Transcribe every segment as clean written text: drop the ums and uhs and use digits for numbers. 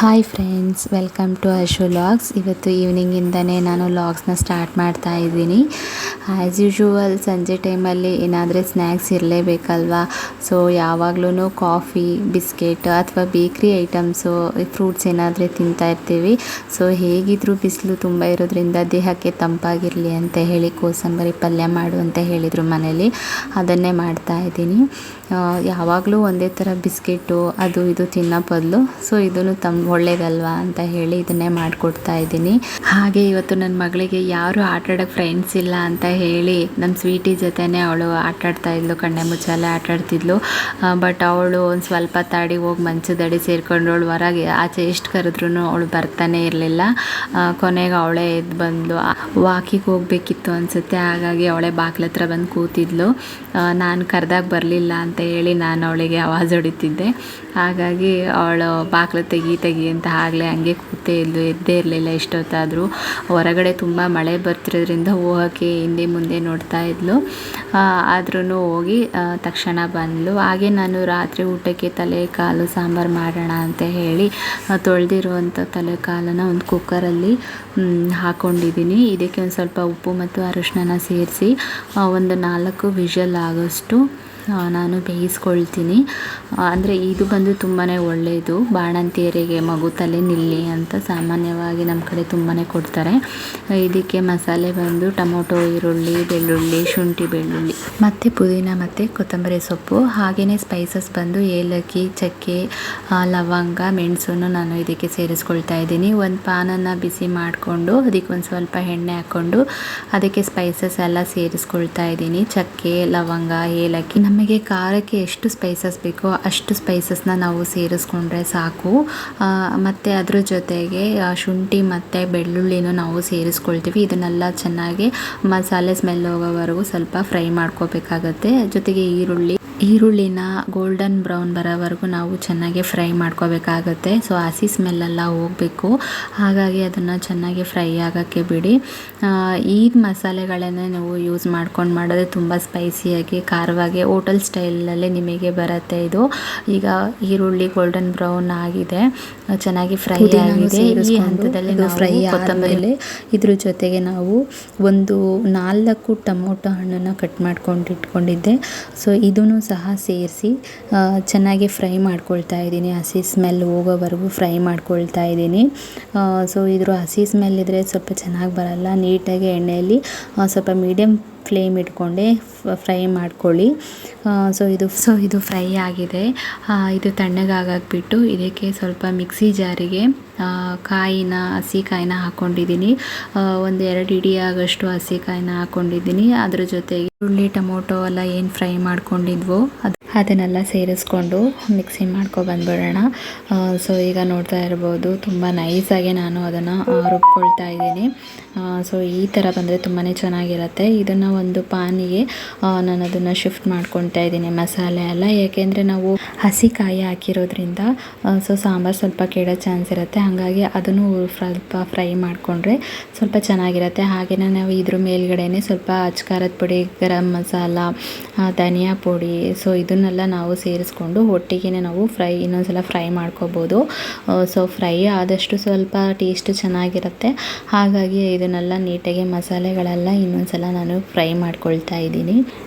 Hi friends, welcome to Ashu logs. ಇವತ್ತು ಈವ್ನಿಂಗಿಂದನೇ ನಾನು ಲಾಗ್ಸ್ನ ಸ್ಟಾರ್ಟ್ ಮಾಡ್ತಾ ಇದ್ದೀನಿ. ಆ್ಯಸ್ ಯೂಶುವಲ್ ಸಂಜೆ ಟೈಮಲ್ಲಿ ಏನಾದರೂ ಸ್ನ್ಯಾಕ್ಸ್ ಇರಲೇಬೇಕಲ್ವಾ. ಸೊ ಯಾವಾಗಲೂ ಕಾಫಿ, ಬಿಸ್ಕೆಟ್ ಅಥವಾ ಬೇಕ್ರಿ ಐಟಮ್ಸು, ಫ್ರೂಟ್ಸ್ ಏನಾದರೂ ತಿಂತಾ ಇರ್ತೀವಿ. ಸೊ ಹೇಗಿದ್ದರೂ ಬಿಸಿಲು ತುಂಬ ಇರೋದ್ರಿಂದ ದೇಹಕ್ಕೆ ತಂಪಾಗಿರಲಿ ಅಂತ ಹೇಳಿ ಕೋಸಂಬರಿ ಪಲ್ಯ ಮಾಡು ಅಂತ ಹೇಳಿದರು ಮನೇಲಿ. ಅದನ್ನೇ ಮಾಡ್ತಾ ಇದ್ದೀನಿ. ಯಾವಾಗಲೂ ಒಂದೇ ಥರ ಬಿಸ್ಕೆಟು ಅದು ಇದು ತಿನ್ನೋ ಬದಲು ಸೊ ಇದನ್ನು ಒಳ್ಳೇದಲ್ವಾ ಅಂತ ಹೇಳಿ ಇದನ್ನೇ ಮಾಡಿಕೊಡ್ತಾ ಇದ್ದೀನಿ. ಹಾಗೆ ಇವತ್ತು ನನ್ನ ಮಗಳಿಗೆ ಯಾರು ಆಟಾಡೋಕ್ಕೆ ಫ್ರೆಂಡ್ಸ್ ಇಲ್ಲ ಅಂತ ಹೇಳಿ ನಮ್ಮ ಸ್ವೀಟಿ ಜೊತೆನೇ ಅವಳು ಆಟಾಡ್ತಾ ಇದ್ಲು, ಕಣ್ಣೆ ಮುಚ್ಚಾಲೆ ಆಟಾಡ್ತಿದ್ಲು. ಬಟ್ ಅವಳು ಒಂದು ಸ್ವಲ್ಪ ತಾಡಿ ಹೋಗಿ ಮಂಚದಡಿ ಸೇರ್ಕೊಂಡವಳು. ಹೊರಗೆ ಆಚೆ ಎಷ್ಟು ಕರೆದ್ರೂ ಅವಳು ಬರ್ತಾನೆ ಇರಲಿಲ್ಲ. ಕೊನೆಗೆ ಅವಳೇ ಎದ್ದು ಬಂದ್ಲು. ವಾಕಿಗೆ ಹೋಗಬೇಕಿತ್ತು ಅನಿಸುತ್ತೆ, ಹಾಗಾಗಿ ಅವಳೇ ಬಾಗ್ಲ ಹತ್ರ ಬಂದು ಕೂತಿದ್ಲು. ನಾನು ಕರೆದಾಗ ಬರಲಿಲ್ಲ ಅಂತ ಹೇಳಿ ನಾನು ಅವಳಿಗೆ ಆವಾಜ್ ಹೊಡಿತಿದ್ದೆ. ಹಾಗಾಗಿ ಅವಳು ಬಾಗ್ಲು ತೆಗಿ ಅಂತ ಆಗಲೇ ಹಂಗೆ ಕೂತೇ ಇದ್ಲು, ಎದ್ದೇ ಇರಲಿಲ್ಲ ಎಷ್ಟೊತ್ತಾದರೂ. ಹೊರಗಡೆ ತುಂಬ ಮಳೆ ಬರ್ತಿರೋದ್ರಿಂದ ಹೋಗೋಕ್ಕೆ ಹಿಂದೆ ಮುಂದೆ ನೋಡ್ತಾ ಇದ್ಲು. ಆದ್ರೂ ಹೋಗಿ ತಕ್ಷಣ ಬಂದಳು. ಹಾಗೆ ನಾನು ರಾತ್ರಿ ಊಟಕ್ಕೆ ತಲೆ ಕಾಲು ಸಾಂಬಾರು ಮಾಡೋಣ ಅಂತ ಹೇಳಿ ತೊಳೆದಿರುವಂಥ ತಲೆ ಕಾಲನ್ನು ಒಂದು ಕುಕ್ಕರಲ್ಲಿ ಹಾಕ್ಕೊಂಡಿದ್ದೀನಿ. ಇದಕ್ಕೆ ಒಂದು ಸ್ವಲ್ಪ ಉಪ್ಪು ಮತ್ತು ಅರಿಶಿನ ಸೇರಿಸಿ ಒಂದು 4 ವಿಷಲ್ ಆಗೋಷ್ಟು ನಾನು ಬೇಯಿಸ್ಕೊಳ್ತೀನಿ. ಅಂದರೆ ಇದು ಬಂದು ತುಂಬಾ ಒಳ್ಳೆಯದು, ಬಾಣಂತಿಯರಿಗೆ ಮಗು ತಲೆ ನಿಲ್ಲಿ ಅಂತ ಸಾಮಾನ್ಯವಾಗಿ ನಮ್ಮ ಕಡೆ ತುಂಬಾ ಕೊಡ್ತಾರೆ. ಇದಕ್ಕೆ ಮಸಾಲೆ ಬಂದು ಟೊಮೊಟೊ, ಈರುಳ್ಳಿ, ಬೆಳ್ಳುಳ್ಳಿ, ಶುಂಠಿ ಬೆಳ್ಳುಳ್ಳಿ ಮತ್ತು ಪುದೀನ ಮತ್ತು ಕೊತ್ತಂಬರಿ ಸೊಪ್ಪು, ಹಾಗೆಯೇ ಸ್ಪೈಸಸ್ ಬಂದು ಏಲಕ್ಕಿ, ಚಕ್ಕೆ, ಲವಂಗ, ಮೆಣಸನ್ನು ನಾನು ಇದಕ್ಕೆ ಸೇರಿಸ್ಕೊಳ್ತಾ ಇದ್ದೀನಿ. ಒಂದು ಪಾನನ್ನು ಬಿಸಿ ಮಾಡಿಕೊಂಡು ಅದಕ್ಕೆ ಒಂದು ಸ್ವಲ್ಪ ಎಣ್ಣೆ ಹಾಕ್ಕೊಂಡು ಅದಕ್ಕೆ ಸ್ಪೈಸಸ್ ಎಲ್ಲ ಸೇರಿಸ್ಕೊಳ್ತಾ ಇದ್ದೀನಿ. ಚಕ್ಕೆ, ಲವಂಗ, ಏಲಕ್ಕಿ. ನಮಗೆ ಖಾರಕ್ಕೆ ಎಷ್ಟು ಸ್ಪೈಸಸ್ ಬೇಕೋ ಅಷ್ಟು ಸ್ಪೈಸಸ್ನ ನಾವು ಸೇರಿಸ್ಕೊಂಡ್ರೆ ಸಾಕು. ಮತ್ತು ಅದ್ರ ಜೊತೆಗೆ ಶುಂಠಿ ಮತ್ತು ಬೆಳ್ಳುಳ್ಳಿನೂ ನಾವು ಸೇರಿಸ್ಕೊಳ್ತೀವಿ. ಇದನ್ನೆಲ್ಲ ಚೆನ್ನಾಗಿ ಮಸಾಲೆ ಸ್ಮೆಲ್ ಹೋಗೋವರೆಗೂ ಸ್ವಲ್ಪ ಫ್ರೈ ಮಾಡ್ಕೋಬೇಕಾಗತ್ತೆ. ಜೊತೆಗೆ ಈರುಳ್ಳಿನ ಗೋಲ್ಡನ್ ಬ್ರೌನ್ ಬರೋವರೆಗೂ ನಾವು ಚೆನ್ನಾಗಿ ಫ್ರೈ ಮಾಡ್ಕೋಬೇಕಾಗತ್ತೆ. ಸೊ ಹಸಿ ಸ್ಮೆಲ್ಲೆಲ್ಲ ಹೋಗಬೇಕು. ಹಾಗಾಗಿ ಅದನ್ನು ಚೆನ್ನಾಗಿ ಫ್ರೈ ಆಗೋಕ್ಕೆ ಬಿಡಿ. ಈ ಮಸಾಲೆಗಳನ್ನೇ ನೀವು ಯೂಸ್ ಮಾಡ್ಕೊಂಡು ಮಾಡಿದ್ರೆ ತುಂಬ ಸ್ಪೈಸಿಯಾಗಿ, ಖಾರವಾಗಿ ಹೋಟೆಲ್ ಸ್ಟೈಲಲ್ಲಿ ನಿಮಗೆ ಬರುತ್ತೆ ಇದು. ಈಗ ಈರುಳ್ಳಿ ಗೋಲ್ಡನ್ ಬ್ರೌನ್ ಆಗಿದೆ, ಚೆನ್ನಾಗಿ ಫ್ರೈ ಆಗಿದೆ. ಈ ಹಂತದಲ್ಲಿ ನಾವು ಫ್ರೈ ಕೊತ್ತಂಬರಿ, ಇದ್ರ ಜೊತೆಗೆ ನಾವು ಒಂದು 4 ಟೊಮೊಟೊ ಹಣ್ಣನ್ನು ಕಟ್ ಮಾಡ್ಕೊಂಡು ಇಟ್ಕೊಂಡಿದ್ದೆ. ಸೊ ಇದನ್ನು ಸಹ ಸೇರಿಸಿ ಚೆನ್ನಾಗಿ ಫ್ರೈ ಮಾಡ್ಕೊಳ್ತಾ ಇದ್ದೀನಿ. ಹಸಿ ಸ್ಮೆಲ್ ಹೋಗೋವರೆಗೂ ಫ್ರೈ ಮಾಡ್ಕೊಳ್ತಾ ಇದ್ದೀನಿ. ಸೊ ಇದ್ರ ಹಸಿ ಸ್ಮೆಲ್ ಇದ್ದರೆ ಸ್ವಲ್ಪ ಚೆನ್ನಾಗಿ ಬರಲ್ಲ. ನೀಟಾಗಿ ಎಣ್ಣೆಯಲ್ಲಿ ಸ್ವಲ್ಪ ಮೀಡಿಯಮ್ ಫ್ಲೇಮ್ ಇಟ್ಕೊಂಡೆ ಫ್ರೈ ಮಾಡ್ಕೊಳ್ಳಿ. ಸೊ ಇದು ಫ್ರೈ ಆಗಿದೆ. ಇದು ತಣ್ಣಗಾಗಾಕ್ಬಿಟ್ಟು ಇದಕ್ಕೆ ಸ್ವಲ್ಪ ಮಿಕ್ಸಿ ಜಾರಿಗೆ ಹಸಿ ಕಾಯಿನ ಹಾಕ್ಕೊಂಡಿದ್ದೀನಿ. ಒಂದು 2 ಇಡಿ ಆಗೋಷ್ಟು ಹಸಿ ಕಾಯಿನ ಹಾಕ್ಕೊಂಡಿದ್ದೀನಿ. ಅದ್ರ ಜೊತೆಗೆ ಈರುಳ್ಳಿ, ಟೊಮೊಟೊ ಎಲ್ಲ ಏನು ಫ್ರೈ ಮಾಡ್ಕೊಂಡಿದ್ವೋ ಅದನ್ನೆಲ್ಲ ಸೇರಿಸ್ಕೊಂಡು ಮಿಕ್ಸಿ ಬಂದ್ಬಿಡೋಣ. ಸೊ ಈಗ ನೋಡ್ತಾ ಇರ್ಬೋದು, ತುಂಬ ನೈಸಾಗಿ ನಾನು ಅದನ್ನು ರುಬ್ಕೊಳ್ತಾ ಇದ್ದೀನಿ. ಸೊ ಈ ಥರ ಬಂದರೆ ತುಂಬಾ ಚೆನ್ನಾಗಿರುತ್ತೆ. ಇದನ್ನು ಒಂದು ಪಾನಿಗೆ ನಾನು ಅದನ್ನು ಶಿಫ್ಟ್ ಮಾಡ್ಕೊತಾ ಇದ್ದೀನಿ, ಮಸಾಲೆ ಎಲ್ಲ. ಯಾಕೆಂದರೆ ನಾವು ಹಸಿ ಕಾಯಿ ಹಾಕಿರೋದ್ರಿಂದ ಸೊ ಸಾಂಬಾರು ಸ್ವಲ್ಪ ಕೆಡೋ ಚಾನ್ಸ್ ಇರುತ್ತೆ. ಹಾಗಾಗಿ ಅದನ್ನು ಸ್ವಲ್ಪ ಫ್ರೈ ಮಾಡಿಕೊಂಡ್ರೆ ಸ್ವಲ್ಪ ಚೆನ್ನಾಗಿರುತ್ತೆ. ಹಾಗೆಯೇ ನಾವು ಇದ್ರ ಮೇಲ್ಗಡೆನೆ ಸ್ವಲ್ಪ ಅಚ್ಕಾರದ ಪುಡಿ, ಗರಂ ಮಸಾಲ, ಧನಿಯಾ ಪುಡಿ, ಸೊ ಇದನ್ನೆಲ್ಲ ನಾವು ಸೇರಿಸ್ಕೊಂಡು ಒಟ್ಟಿಗೆ ನಾವು ಇನ್ನೊಂದ್ಸಲ ಫ್ರೈ ಮಾಡ್ಕೋಬೋದು. ಸೊ ಫ್ರೈ ಆದಷ್ಟು ಸ್ವಲ್ಪ ಟೇಸ್ಟ್ ಚೆನ್ನಾಗಿರುತ್ತೆ. ಹಾಗಾಗಿ ಇದನ್ನೆಲ್ಲ ನೀಟಾಗಿ ಮಸಾಲೆಗಳೆಲ್ಲ ಇನ್ನೊಂದ್ಸಲ ನಾನು ಫ್ರೈ ಮಾಡ್ಕೊಳ್ತಾ ಇದ್ದೀನಿ.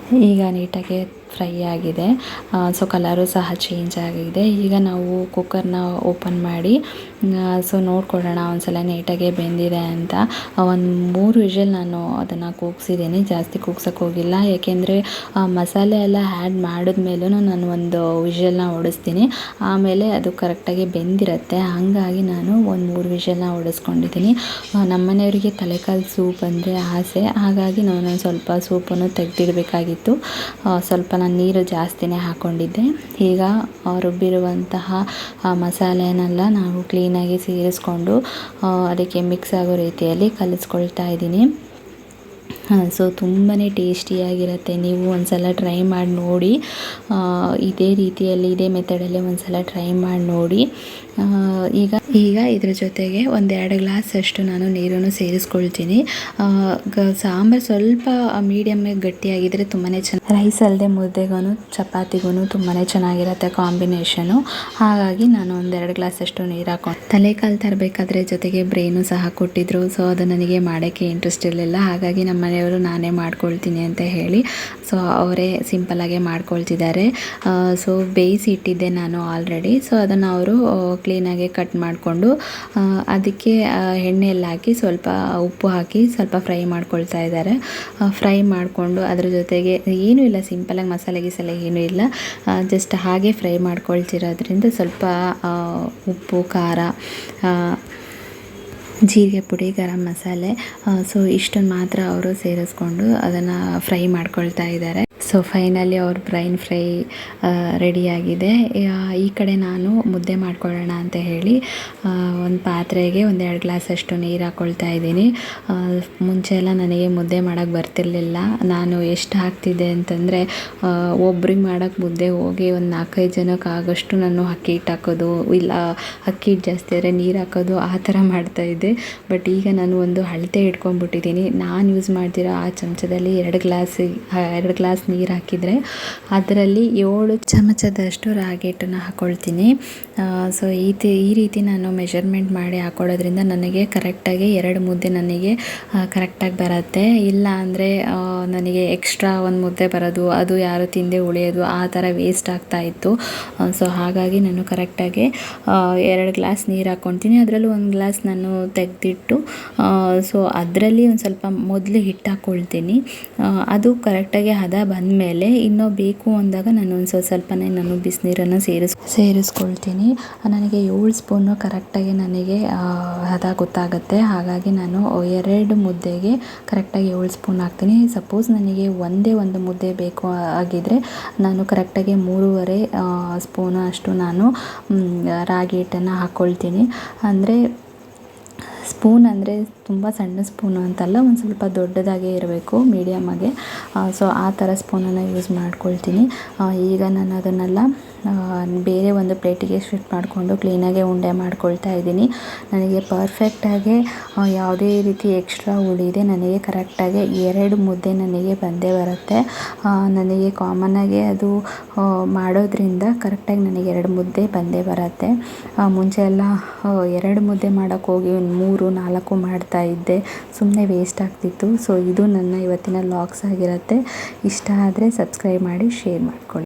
ಈಗ ನೀಟಾಗಿ ಫ್ರೈ ಆಗಿದೆ. ಸೊ ಕಲರು ಸಹ ಚೇಂಜ್ ಆಗಿದೆ. ಈಗ ನಾವು ಕುಕ್ಕರ್ನ ಓಪನ್ ಮಾಡಿ ಸೊ ನೋಡ್ಕೊಳ್ಳೋಣ ಒಂದ್ಸಲ ನೀಟಾಗಿ ಬೆಂದಿದೆ ಅಂತ. ಒಂದು 3 ವಿಷಲ್ ನಾನು ಅದನ್ನು ಕೂಗಿಸಿದ್ದೀನಿ, ಜಾಸ್ತಿ ಕೂಗ್ಸೋಕ್ಕೆ ಹೋಗಿಲ್ಲ. ಏಕೆಂದರೆ ಮಸಾಲೆ ಎಲ್ಲ ಆ್ಯಡ್ ಮಾಡಿದ್ಮೇಲೂ ನಾನು ಒಂದು ವಿಷಲ್ನ ಹೊಡಿಸ್ತೀನಿ, ಆಮೇಲೆ ಅದು ಕರೆಕ್ಟಾಗಿ ಬೆಂದಿರುತ್ತೆ. ಹಾಗಾಗಿ ನಾನು ಒಂದು 3 ವಿಷಲ್ನ ಹೊಡಿಸ್ಕೊಂಡಿದ್ದೀನಿ. ನಮ್ಮನೆಯವರಿಗೆ ತಲೆಕಾಲು ಸೂಪ್ ಅಂದರೆ ಆಸೆ, ಹಾಗಾಗಿ ನಾನು ಸ್ವಲ್ಪ ಸೂಪನ್ನು ತೆಗೆದಿಡಬೇಕಾಗಿತ್ತು. ಸ್ವಲ್ಪ ನಾನು ನೀರು ಜಾಸ್ತಿನೇ ಹಾಕ್ಕೊಂಡಿದ್ದೆ. ಈಗ ರುಬ್ಬಿರುವಂತಹ ಮಸಾಲೆನೆಲ್ಲ ನಾವು ಕ್ಲೀನಾಗಿ ಸೇರಿಸ್ಕೊಂಡು ಅದಕ್ಕೆ ಮಿಕ್ಸ್ ಆಗೋ ರೀತಿಯಲ್ಲಿ ಕಲಿಸ್ಕೊಳ್ತಾ ಇದ್ದೀನಿ. ಸೊ ತುಂಬಾ ಟೇಸ್ಟಿಯಾಗಿರುತ್ತೆ. ನೀವು ಒಂದ್ಸಲ ಟ್ರೈ ಮಾಡಿ ನೋಡಿ. ಇದೇ ರೀತಿಯಲ್ಲಿ, ಇದೇ ಮೆಥಡಲ್ಲಿ ಒಂದ್ಸಲ ಟ್ರೈ ಮಾಡಿ ನೋಡಿ. ಈಗ ಈಗ ಇದ್ರ ಜೊತೆಗೆ 1-2 ಗ್ಲಾಸ್ ಅಷ್ಟು ನಾನು ನೀರನ್ನು ಸೇರಿಸ್ಕೊಳ್ತೀನಿ. ಸಾಂಬಾರು ಸ್ವಲ್ಪ ಮೀಡಿಯಮ್ಮಾಗಿ ಗಟ್ಟಿಯಾಗಿದ್ದರೆ ತುಂಬಾ ಚೆನ್ನಾಗಿ, ರೈಸ್ ಅಲ್ಲದೆ ಮುದ್ದೆಗೂ ಚಪಾತಿಗೂ ತುಂಬಾ ಚೆನ್ನಾಗಿರುತ್ತೆ ಕಾಂಬಿನೇಷನು. ಹಾಗಾಗಿ ನಾನು 1-2 ಗ್ಲಾಸ್ ಅಷ್ಟು ನೀರು ಹಾಕೊಂಡು ತಲೆಕಾಲು ತರಬೇಕಾದ್ರೆ ಜೊತೆಗೆ ಬ್ರೇನು ಸಹ ಕೊಟ್ಟಿದ್ರು. ಸೊ ಅದು ನನಗೆ ಮಾಡೋಕ್ಕೆ ಇಂಟ್ರೆಸ್ಟ್ ಇರಲಿಲ್ಲ. ಹಾಗಾಗಿ ನಮ್ಮ ಮನೆಯವರು ನಾನೇ ಮಾಡ್ಕೊಳ್ತೀನಿ ಅಂತ ಹೇಳಿ ಸೊ ಅವರೇ ಸಿಂಪಲ್ಲಾಗೆ ಮಾಡ್ಕೊಳ್ತಿದ್ದಾರೆ. ಸೊ ಬೇಯಿಸಿ ಇಟ್ಟಿದ್ದೆ ನಾನು ಆಲ್ರೆಡಿ. ಸೊ ಅದನ್ನು ಅವರು ಕ್ಲೀನಾಗಿ ಕಟ್ ಮಾಡಿಕೊಂಡು ಅದಕ್ಕೆ ಎಣ್ಣೆಯಲ್ಲಿ ಹಾಕಿ ಸ್ವಲ್ಪ ಉಪ್ಪು ಹಾಕಿ ಸ್ವಲ್ಪ ಫ್ರೈ ಮಾಡ್ಕೊಳ್ತಾ ಇದ್ದಾರೆ. ಫ್ರೈ ಮಾಡಿಕೊಂಡು ಅದ್ರ ಜೊತೆಗೆ ಏನೂ ಇಲ್ಲ, ಸಿಂಪಲಾಗಿ ಮಸಾಲೆ ಗಿಸಾಲೆ ಏನೂ ಇಲ್ಲ, ಜಸ್ಟ್ ಹಾಗೆ ಫ್ರೈ ಮಾಡ್ಕೊಳ್ತಿರೋದ್ರಿಂದ ಸ್ವಲ್ಪ ಉಪ್ಪು, ಖಾರ, ಜೀರಿಗೆ ಪುಡಿ, ಗರಂ ಮಸಾಲೆ, ಸೊ ಇಷ್ಟನ್ನು ಮಾತ್ರ ಅವರು ಸೇರಿಸ್ಕೊಂಡು ಅದನ್ನು ಫ್ರೈ ಮಾಡ್ಕೊಳ್ತಾ ಇದ್ದಾರೆ. ಸೊ ಫೈನಲಿ ಅವ್ರ ಬ್ರೈನ್ ಫ್ರೈ ರೆಡಿಯಾಗಿದೆ. ಈ ಕಡೆ ನಾನು ಮುದ್ದೆ ಮಾಡ್ಕೊಳ್ಳೋಣ ಅಂತ ಹೇಳಿ ಒಂದು ಪಾತ್ರೆಗೆ 1-2 ಗ್ಲಾಸ್ ಅಷ್ಟು ನೀರು ಹಾಕ್ಕೊಳ್ತಾ ಇದ್ದೀನಿ. ಮುಂಚೆ ಎಲ್ಲ ನನಗೆ ಮುದ್ದೆ ಮಾಡೋಕ್ಕೆ ಬರ್ತಿರ್ಲಿಲ್ಲ. ನಾನು ಎಷ್ಟು ಹಾಕ್ತಿದ್ದೆ ಅಂತಂದರೆ ಒಬ್ರಿಗೆ ಮಾಡೋಕ್ಕೆ ಮುದ್ದೆ ಹೋಗಿ ಒಂದು 4-5 ಜನಕ್ಕೆ ಆಗೋಷ್ಟು ನಾನು ಅಕ್ಕಿ ಹಿಟ್ಟು ಹಾಕೋದು, ಇಲ್ಲ ಅಕ್ಕಿ ಹಿಟ್ಟು ಜಾಸ್ತಿ ಆದರೆ ನೀರು ಹಾಕೋದು, ಆ ಥರ ಮಾಡ್ತಾಯಿದ್ದೆ. ಬಟ್ ಈಗ ನಾನು ಒಂದು ಅಳತೆ ಇಟ್ಕೊಂಡ್ಬಿಟ್ಟಿದ್ದೀನಿ. ನಾನು ಯೂಸ್ ಮಾಡ್ತಿರೋ ಆ ಚಮಚದಲ್ಲಿ 2 ಗ್ಲಾಸ್ ನೀರು ಹಾಕಿದರೆ ಅದರಲ್ಲಿ 7 ಚಮಚದಷ್ಟು ರಾಗಿ ಹಿಟ್ಟನ್ನು ಹಾಕ್ಕೊಳ್ತೀನಿ. ಸೊ ಈ ರೀತಿ ನಾನು ಮೆಷರ್ಮೆಂಟ್ ಮಾಡಿ ಹಾಕ್ಕೊಳ್ಳೋದ್ರಿಂದ ನನಗೆ ಕರೆಕ್ಟಾಗಿ 2 ಮುದ್ದೆ ನನಗೆ ಕರೆಕ್ಟಾಗಿ ಬರುತ್ತೆ. ಇಲ್ಲ ಅಂದರೆ ನನಗೆ ಎಕ್ಸ್ಟ್ರಾ ಒಂದು ಮುದ್ದೆ ಬರೋದು, ಅದು ಯಾರು ತಿಂದೆ ಉಳಿಯೋದು, ಆ ಥರ ವೇಸ್ಟ್ ಆಗ್ತಾಯಿತ್ತು. ಸೊ ಹಾಗಾಗಿ ನಾನು ಕರೆಕ್ಟಾಗಿ 2 ಗ್ಲಾಸ್ ನೀರು ಹಾಕ್ಕೊಳ್ತೀನಿ. ಅದರಲ್ಲೂ 1 ಗ್ಲಾಸ್ ನಾನು ತೆಗೆದಿಟ್ಟು ಸೊ ಅದರಲ್ಲಿ ಒಂದು ಸ್ವಲ್ಪ ಮೊದಲು ಹಿಟ್ಟು ಹಾಕ್ಕೊಳ್ತೀನಿ. ಅದು ಕರೆಕ್ಟಾಗಿ ಹದ ಬಂದಮೇಲೆ ಇನ್ನೂ ಬೇಕು ಅಂದಾಗ ನಾನು ಒಂದು ಸ್ವಲ್ಪನೇ ನಾನು ಬಿಸಿನೀರನ್ನು ಸೇರಿಸ್ಕೊಳ್ತೀನಿ. ನನಗೆ 7 ಸ್ಪೂನು ಕರೆಕ್ಟಾಗಿ ನನಗೆ ಹದ ಗೊತ್ತಾಗುತ್ತೆ. ಹಾಗಾಗಿ ನಾನು 2 ಮುದ್ದೆಗೆ ಕರೆಕ್ಟಾಗಿ 7 ಸ್ಪೂನ್ ಹಾಕ್ತೀನಿ. ಸಪೋಸ್ ನನಗೆ ಒಂದೇ ಒಂದು ಮುದ್ದೆ ಬೇಕು ಆಗಿದ್ದರೆ ನಾನು ಕರೆಕ್ಟಾಗಿ 3.5 ಸ್ಪೂನು ಅಷ್ಟು ನಾನು ರಾಗಿ ಹಿಟ್ಟನ್ನು ಹಾಕ್ಕೊಳ್ತೀನಿ. ಅಂದರೆ ಸ್ಪೂನ್ ಅಂದರೆ ತುಂಬ ಸಣ್ಣ ಸ್ಪೂನು ಅಂತಲ್ಲ, ಒಂದು ಸ್ವಲ್ಪ ದೊಡ್ಡದಾಗೇ ಇರಬೇಕು, ಮೀಡಿಯಮ್ಮಾಗೆ. ಸೊ ಆ ಥರ ಸ್ಪೂನನ್ನು ಯೂಸ್ ಮಾಡ್ಕೊಳ್ತೀನಿ. ಈಗ ನಾನು ಅದನ್ನೆಲ್ಲ ಬೇರೆ ಒಂದು ಪ್ಲೇಟಿಗೆ ಶಿಫ್ಟ್ ಮಾಡಿಕೊಂಡು ಕ್ಲೀನಾಗೆ ಉಂಡೆ ಮಾಡ್ಕೊಳ್ತಾ ಇದ್ದೀನಿ. ನನಗೆ ಪರ್ಫೆಕ್ಟಾಗಿ ಯಾವುದೇ ರೀತಿ ಎಕ್ಸ್ಟ್ರಾ ಉಳಿದೆ ನನಗೆ ಕರೆಕ್ಟಾಗಿ 2 ಮುದ್ದೆ ನನಗೆ ಬಂದೇ ಬರುತ್ತೆ. ನನಗೆ ಕಾಮನ್ನಾಗೆ ಅದು ಮಾಡೋದ್ರಿಂದ ಕರೆಕ್ಟಾಗಿ ನನಗೆ 2 ಮುದ್ದೆ ಬಂದೇ ಬರುತ್ತೆ. ಮುಂಚೆ ಎಲ್ಲ 2 ಮುದ್ದೆ ಮಾಡೋಕ್ಕೆ ಹೋಗಿ ಒಂದು 3-4 ಮಾಡ್ತಾಯಿದ್ದೆ, ಸುಮ್ಮನೆ ವೇಸ್ಟ್ ಆಗ್ತಿತ್ತು. ಸೊ ಇದು ನನ್ನ ಇವತ್ತಿನ ವ್ಲಾಗ್ಸ್ ಆಗಿರುತ್ತೆ. ಇಷ್ಟ ಆದರೆ ಸಬ್ಸ್ಕ್ರೈಬ್ ಮಾಡಿ, ಶೇರ್ ಮಾಡ್ಕೊಳ್ಳಿ.